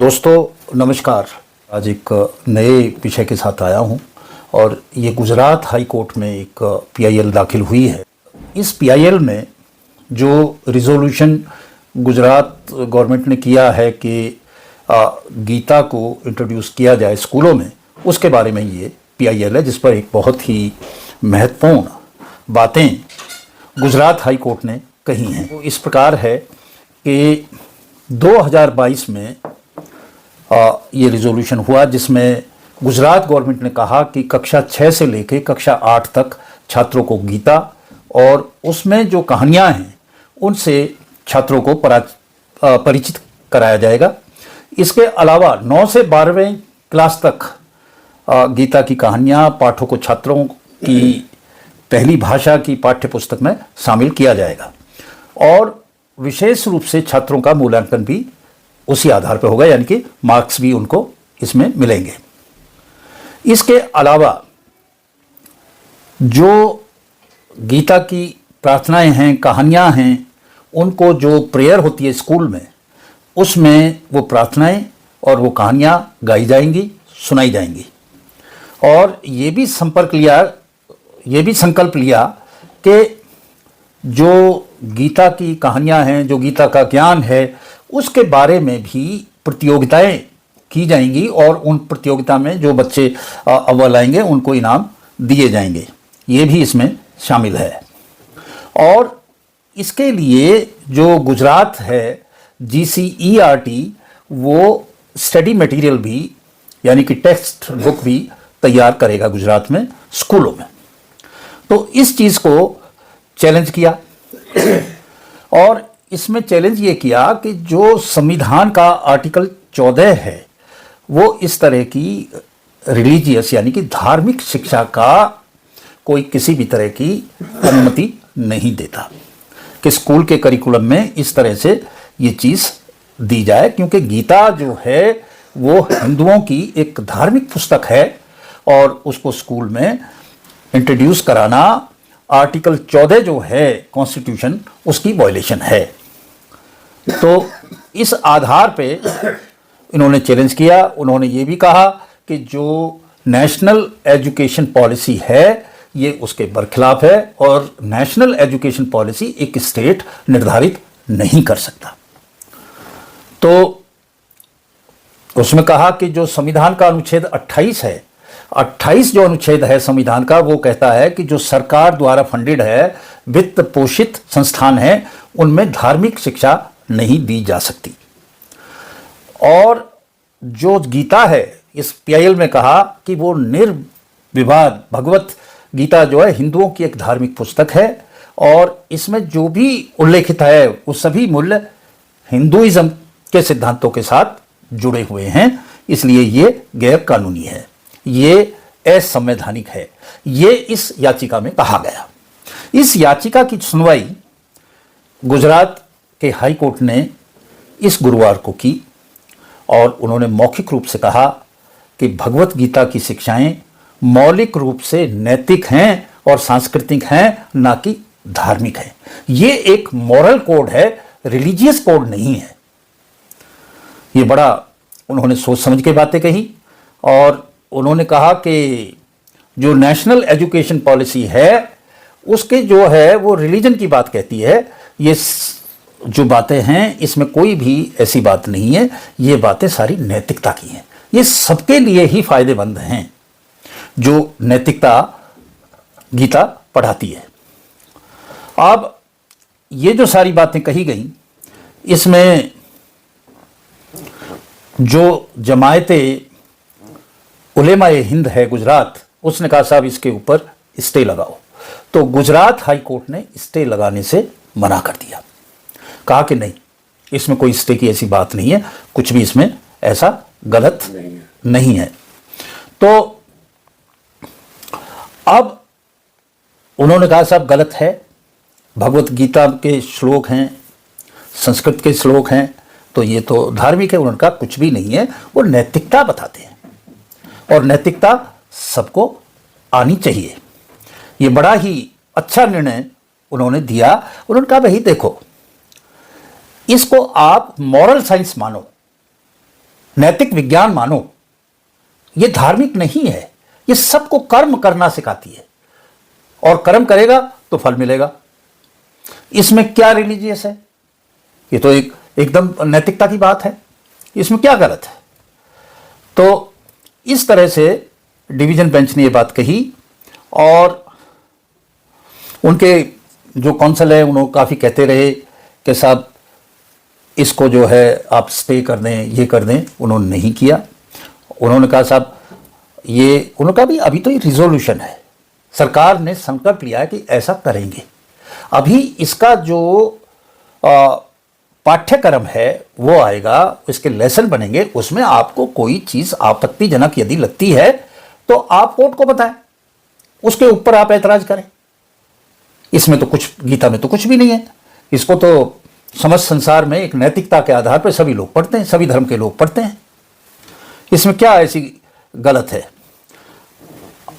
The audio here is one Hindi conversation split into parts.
दोस्तों नमस्कार। आज एक नए विषय के साथ आया हूं और ये गुजरात हाई कोर्ट में एक पीआईएल दाखिल हुई है। इस पीआईएल में जो रिजोल्यूशन गुजरात गवर्नमेंट ने किया है कि गीता को इंट्रोड्यूस किया जाए स्कूलों में, उसके बारे में ये पीआईएल है, जिस पर एक बहुत ही महत्वपूर्ण बातें गुजरात हाई कोर्ट ने कही हैं। वो इस प्रकार है कि 2022 में ये रिजोल्यूशन हुआ, जिसमें गुजरात गवर्नमेंट ने कहा कि कक्षा 6 से लेकर कक्षा 8 तक छात्रों को गीता और उसमें जो कहानियाँ हैं उनसे छात्रों को परिचित कराया जाएगा। इसके अलावा 9 से 12वें क्लास तक गीता की कहानियाँ पाठों को छात्रों की पहली भाषा की पाठ्य पुस्तक में शामिल किया जाएगा और विशेष रूप से छात्रों का मूल्यांकन भी उसी आधार पर होगा, यानी कि मार्क्स भी उनको इसमें मिलेंगे। इसके अलावा जो गीता की प्रार्थनाएं हैं, कहानियां हैं, उनको जो प्रेयर होती है स्कूल में, उसमें वो प्रार्थनाएं और वो कहानियां गाई जाएंगी, सुनाई जाएंगी। और ये भी संकल्प लिया कि जो गीता की कहानियां हैं, जो गीता का ज्ञान है, उसके बारे में भी प्रतियोगिताएं की जाएंगी और उन प्रतियोगिता में जो बच्चे अव्वल आएंगे उनको इनाम दिए जाएंगे। ये भी इसमें शामिल है। और इसके लिए जो गुजरात है GCERT, वो स्टडी मटेरियल भी, यानी कि टेक्स्ट बुक भी तैयार करेगा गुजरात में स्कूलों में। तो इस चीज़ को चैलेंज किया और इसमें चैलेंज ये किया कि जो संविधान का आर्टिकल 14 है वो इस तरह की रिलीजियस यानी कि धार्मिक शिक्षा का कोई किसी भी तरह की अनुमति नहीं देता कि स्कूल के करिकुलम में इस तरह से ये चीज़ दी जाए, क्योंकि गीता जो है वो हिंदुओं की एक धार्मिक पुस्तक है और उसको स्कूल में इंट्रोड्यूस कराना आर्टिकल 14 जो है कॉन्स्टिट्यूशन, उसकी वायलेशन है। तो इस आधार पे इन्होंने चैलेंज किया। उन्होंने ये भी कहा कि जो नेशनल एजुकेशन पॉलिसी है ये उसके बरखिलाफ है और नेशनल एजुकेशन पॉलिसी एक स्टेट निर्धारित नहीं कर सकता। तो उसमें कहा कि जो संविधान का अनुच्छेद 28 है, 28 जो अनुच्छेद है संविधान का, वो कहता है कि जो सरकार द्वारा फंडेड है, वित्त पोषित संस्थान है, उनमें धार्मिक शिक्षा नहीं दी जा सकती। और जो गीता है, इस पीआईएल में कहा कि वो निर्विवाद भगवत गीता जो है हिंदुओं की एक धार्मिक पुस्तक है और इसमें जो भी उल्लेखित है वो सभी मूल्य हिंदुइज्म के सिद्धांतों के साथ जुड़े हुए हैं, इसलिए ये गैर कानूनी है, ये असंवैधानिक है। ये इस याचिका में कहा गया। इस याचिका की सुनवाई गुजरात के हाई कोर्ट ने इस गुरुवार को की और उन्होंने मौखिक रूप से कहा कि भगवत गीता की शिक्षाएं मौलिक रूप से नैतिक हैं और सांस्कृतिक हैं, ना कि धार्मिक हैं। ये एक मॉरल कोड है, रिलीजियस कोड नहीं है। ये बड़ा उन्होंने सोच समझ के बातें कही और उन्होंने कहा कि जो नेशनल एजुकेशन पॉलिसी है उसके जो है वो रिलीजन की बात कहती है। ये जो बातें हैं इसमें कोई भी ऐसी बात नहीं है, ये बातें सारी नैतिकता की हैं। ये सबके लिए ही फायदेमंद हैं जो नैतिकता गीता पढ़ाती है। अब ये जो सारी बातें कही गई, इसमें जो जमायते उलेमाए हिंद है गुजरात, उसने कहा साहब इसके ऊपर स्टे लगाओ। तो गुजरात हाई कोर्ट ने स्टे लगाने से मना कर दिया, कहा कि नहीं, इसमें कोई स्टे की ऐसी बात नहीं है, कुछ भी इसमें ऐसा गलत नहीं है। तो अब उन्होंने कहा साहब गलत है, भगवत गीता के श्लोक हैं, संस्कृत के श्लोक हैं, तो ये तो धार्मिक है। उन्होंने कहा कुछ भी नहीं है, वो नैतिकता बताते हैं और नैतिकता सबको आनी चाहिए। ये बड़ा ही अच्छा निर्णय उन्होंने दिया। उन्होंने कहा भाई देखो, इसको आप मॉरल साइंस मानो, नैतिक विज्ञान मानो, ये धार्मिक नहीं है। ये सबको कर्म करना सिखाती है, और कर्म करेगा तो फल मिलेगा। इसमें क्या रिलीजियस है? ये तो एकदम नैतिकता की बात है, इसमें क्या गलत है? तो इस तरह से डिवीजन बेंच ने ये बात कही, और उनके जो काउंसिल है उन्होंने काफ़ी कहते रहे कि साहब इसको जो है आप स्टे कर दें, ये कर दें। उन्होंने नहीं किया। उन्होंने कहा साहब ये, उन्होंने कहा भी अभी तो ये रिजोल्यूशन है, सरकार ने संकल्प लिया है कि ऐसा करेंगे। अभी इसका जो पाठ्यक्रम है वो आएगा, इसके लेसन बनेंगे, उसमें आपको कोई चीज़ आपत्तिजनक यदि लगती है तो आप कोर्ट को बताएं, उसके ऊपर आप ऐतराज करें। इसमें तो कुछ, गीता में तो कुछ भी नहीं है। इसको तो समस्त संसार में एक नैतिकता के आधार पर सभी लोग पढ़ते हैं, सभी धर्म के लोग पढ़ते हैं। इसमें क्या ऐसी गलत है?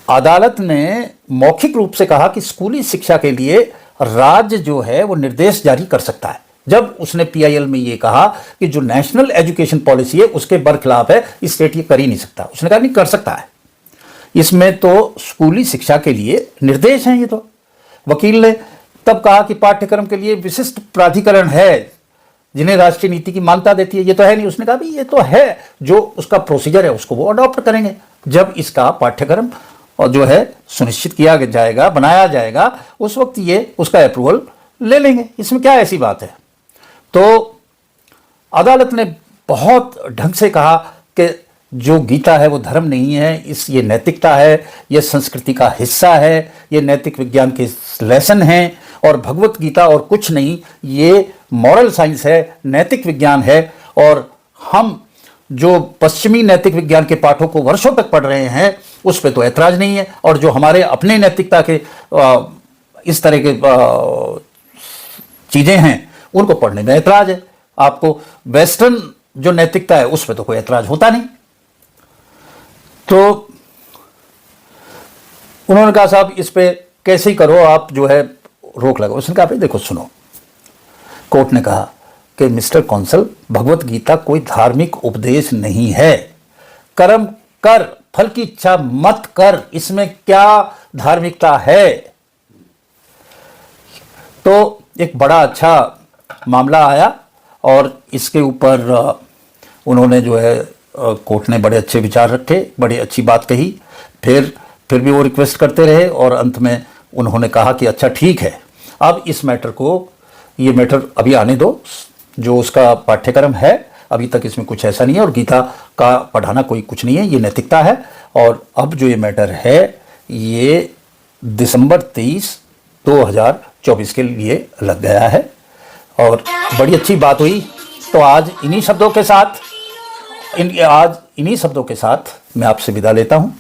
अदालत ने मौखिक रूप से कहा कि स्कूली शिक्षा के लिए राज्य जो है वो निर्देश जारी कर सकता है। जब उसने पीआईएल में ये कहा कि जो नेशनल एजुकेशन पॉलिसी है उसके बरखिलाफ है, स्टेट ये कर ही नहीं सकता, उसने कहा नहीं कर सकता है। इसमें तो स्कूली शिक्षा के लिए निर्देश हैं। ये तो वकील ने तब कहा कि पाठ्यक्रम के लिए विशिष्ट प्राधिकरण है जिन्हें राष्ट्रीय नीति की मान्यता देती है। ये तो है नहीं। उसने कहा भी ये तो है, जो उसका प्रोसीजर है उसको वो अडॉप्ट करेंगे। जब इसका पाठ्यक्रम और जो है सुनिश्चित किया जाएगा, बनाया जाएगा, उस वक्त ये उसका अप्रूवल ले लेंगे। इसमें क्या ऐसी बात है? तो अदालत ने बहुत ढंग से कहा कि जो गीता है वो धर्म नहीं है, ये नैतिकता है, ये संस्कृति का हिस्सा है, ये नैतिक विज्ञान के लेसन हैं, और भगवत गीता और कुछ नहीं, ये मॉरल साइंस है, नैतिक विज्ञान है। और हम जो पश्चिमी नैतिक विज्ञान के पाठों को वर्षों तक पढ़ रहे हैं उस पर तो ऐतराज नहीं है, और जो हमारे अपने नैतिकता के इस तरह के चीज़ें हैं उनको पढ़ने में ऐतराज है। आपको वेस्टर्न जो नैतिकता है उस पर तो कोई ऐतराज होता नहीं। तो उन्होंने कहा साहब इस पे कैसे ही करो, आप जो है रोक लगाओ। उसने कहा भाई देखो सुनो, कोर्ट ने कहा कि मिस्टर कौंसल, भगवत गीता कोई धार्मिक उपदेश नहीं है। कर्म कर, फल की इच्छा मत कर, इसमें क्या धार्मिकता है? तो एक बड़ा अच्छा मामला आया, और इसके ऊपर उन्होंने जो है कोर्ट ने बड़े अच्छे विचार रखे, बड़ी अच्छी बात कही। फिर भी वो रिक्वेस्ट करते रहे, और अंत में उन्होंने कहा कि अच्छा ठीक है, अब इस मैटर को, ये मैटर अभी आने दो, जो उसका पाठ्यक्रम है अभी तक इसमें कुछ ऐसा नहीं है, और गीता का पढ़ाना कोई कुछ नहीं है, ये नैतिकता है। और अब जो ये मैटर है ये दिसंबर 23, 2024 के लिए लग गया है, और बड़ी अच्छी बात हुई। तो आज इन्हीं शब्दों के साथ मैं आपसे विदा लेता हूँ।